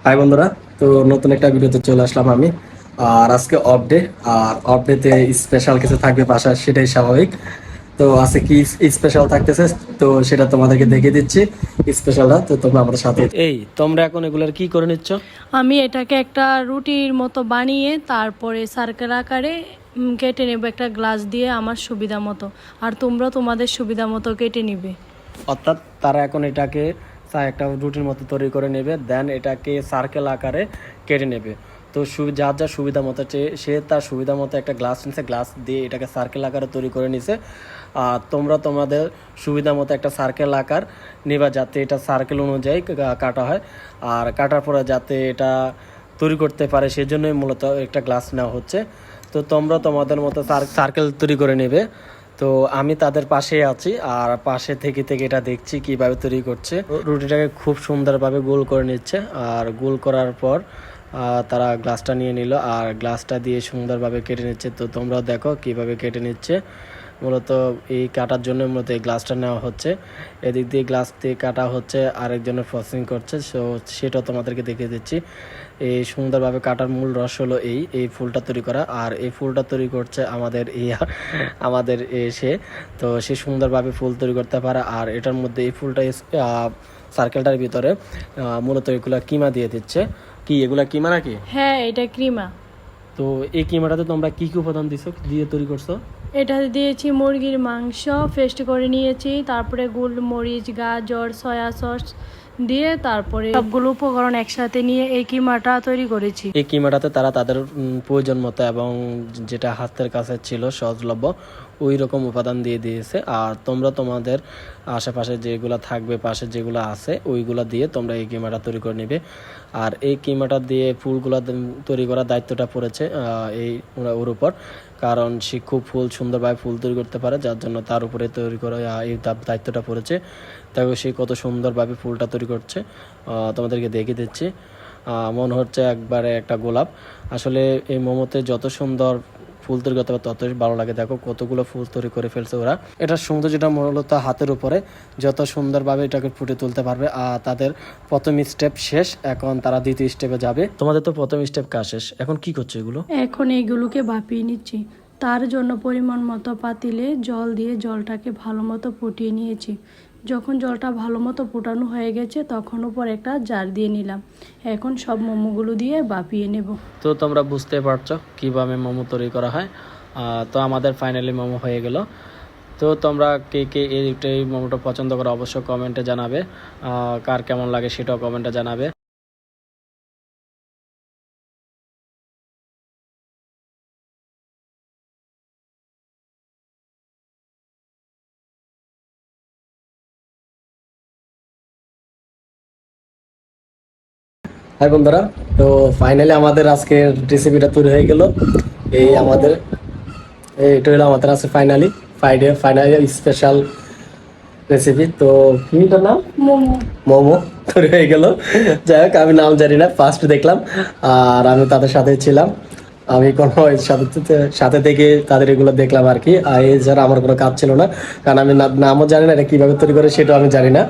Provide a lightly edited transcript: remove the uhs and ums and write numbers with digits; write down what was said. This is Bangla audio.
হাই বন্ধুরা, তো নতুন একটা ভিডিওতে চলে আসলাম আমি। আর আজকে অফ ডে, আর অফ ডেতে স্পেশাল কিছু থাকবে বাসায়, সেটাই স্বাভাবিক। তো আজকে কি স্পেশাল থাকতেছে, তো সেটা তোমাদেরকে দেখিয়ে দিচ্ছি স্পেশালটা। তো তোমরা আমাদের সাথে। এই তোমরা এখন এগুলার কি করে নিচ্ছ? আমি এটাকে একটা রুটির মতো বানিয়ে তারপরে সার্কেল আকারে কেটে নেব একটা গ্লাস দিয়ে আমার সুবিধা মতো। আর তোমরা তোমাদের সুবিধা মতো কেটে নিবে। অর্থাৎ তারা এখন এটাকে একটা রুটির মতো তৈরি করে নেবে, দেন এটাকে সার্কেল আকারে কেটে নেবে। তো যার যার সুবিধা মতো সে তার সুবিধা মতো একটা গ্লাস নিছে, গ্লাস দিয়ে এটাকে সার্কেল আকারে তৈরি করে নিছে। আর তোমরা তোমাদের সুবিধা মতো একটা সার্কেল আকার নেবা, যাতে এটা সার্কেল অনুযায়ী কাটা হয়। আর কাটার পরে যাতে এটা তৈরি করতে পারে সেজন্যই মূলত একটা গ্লাস নেওয়া হচ্ছে। তো তোমরা তোমাদের মতো সার্কেল তৈরি করে নেবে। তো আমি তাদের পাশে আছি, আর পাশে থেকে থেকে এটা দেখছি কিভাবে তৈরি করছে। রুটিটাকে খুব সুন্দরভাবে গোল করে নিচ্ছে, আর গোল করার পর তারা গ্লাসটা নিয়ে নিল, আর গ্লাসটা দিয়ে সুন্দরভাবে কেটে নিচ্ছে। তো তোমরাও দেখো কিভাবে কেটে নিচ্ছে। মূলত এই কাটার জন্য মূলত এই গ্লাসটা নেওয়া হচ্ছে। এদিক দিয়ে গ্লাস দিয়ে কাটা হচ্ছে, আরেকজনের প্রসেসিং করছে। সো সেটা তোমাদেরকে দেখিয়ে দিচ্ছি। এই সুন্দরভাবে কাটার মূল রস হলো এই ফুলটা তৈরি করা, আর এই ফুলটা তৈরি করছে আমাদের এসে। তো সে সুন্দরভাবে ফুল তৈরি করতে পারে। আর এটার মধ্যে এই ফুলটা সার্কেলটার ভিতরে মূলত এগুলা কিমা দিয়ে দিচ্ছে। কি এগুলা কিমা নাকি? হ্যাঁ, এটা ক্রিমা। তো এই কিমাটাতে তোমরা কি কি উপাদান দিয়ে তৈরি করছো? এটা দিয়েছি মুরগির মাংস পেস্ট করে নিয়েছি, তারপরে গোলমরিচ, গাজর, সয়া সস দিয়ে তারপরে সবগুলো উপকরণ একসাথে নিয়ে এই কিমাটা তৈরি করেছি। এই কিমাটাতে তারা তাদের প্রয়োজন মতো এবং যেটা হাতের কাছে ছিল সহজলভ্য ওই রকম উপাদান দিয়ে দিয়েছে। আর তোমরা তোমাদের আশেপাশে যেগুলো থাকবে, পাশে যেগুলো আছে ওইগুলো দিয়ে তোমরা এই কিমাটা তৈরি করে নেবে। আর এই কিমাটা দিয়ে ফুলগুলো তৈরি করার দায়িত্বটা পড়েছে ওর উপর, কারণ সে খুব সুন্দরভাবে ফুল তৈরি করতে পারে, যার জন্য তার উপরে তৈরি করা এই দায়িত্বটা পড়েছে। তাই সে কত সুন্দরভাবে ফুলটা তৈরি করছে তোমাদেরকে দেখিয়ে দিচ্ছি। মনে হচ্ছে একবারে একটা গোলাপ। আসলে এই মোমোতে যত সুন্দর ফুল তৈরি করতে পারে ততই ভালো লাগে। দেখো কতগুলো ফুল তৈরি করে ফেলছে ওরা। এটা সৌন্দর্যটা মূলত হাতের উপরে, যত সুন্দরভাবে এটাকে ফুটে তুলতে পারবে। আর তাদের প্রথম স্টেপ শেষ, এখন তারা দ্বিতীয় স্টেপে যাবে। তোমাদের তো প্রথম স্টেপ কাজ শেষ, এখন কি করছে এগুলো? এখন এইগুলোকে ভাপিয়ে নিচ্ছি। তার জন্য পরিমাণ মতো পাতিলে জল দিয়ে জলটাকে ভালো মতো ফুটিয়ে নিয়েছি। যখন জলটা ভালো মতো ফোটানো হয়ে গেছে তখন উপর একটা জার দিয়ে নিলাম। এখন সব মোমোগুলো দিয়ে ভাপিয়ে নেব। তো তোমরা বুঝতে পারছো কিভাবে মোমো তৈরি করা হয়। তো আমাদের ফাইনালি মোমো হয়ে গেল। তো তোমরা কে কে এই মোমোটা পছন্দ করো অবশ্যই কমেন্টে জানাবে। কার কেমন লাগে সেটাও কমেন্টে জানাবে। হাই বন্ধুরা, তো ফাইনালি আমাদের আজকের রেসিপিটা তৈরি হয়ে গেল। এটা হলো আমাদের আছে ফাইনালি স্পেশাল রেসিপি। তো কিটার নাম মোমো। মোমো তৈরি হয়ে গেল। যাই হোক, আমি নাম জানি না, ফার্স্ট দেখলাম আর আমি তাদের সাথে ছিলাম। আমি কোনো সাথে থেকে তাদের এগুলো দেখলাম আর কি। আর এছাড়া আমার কোনো কাজ ছিল না, কারণ আমি নামও জানি না এটা কীভাবে তৈরি করে সেটাও আমি জানি না।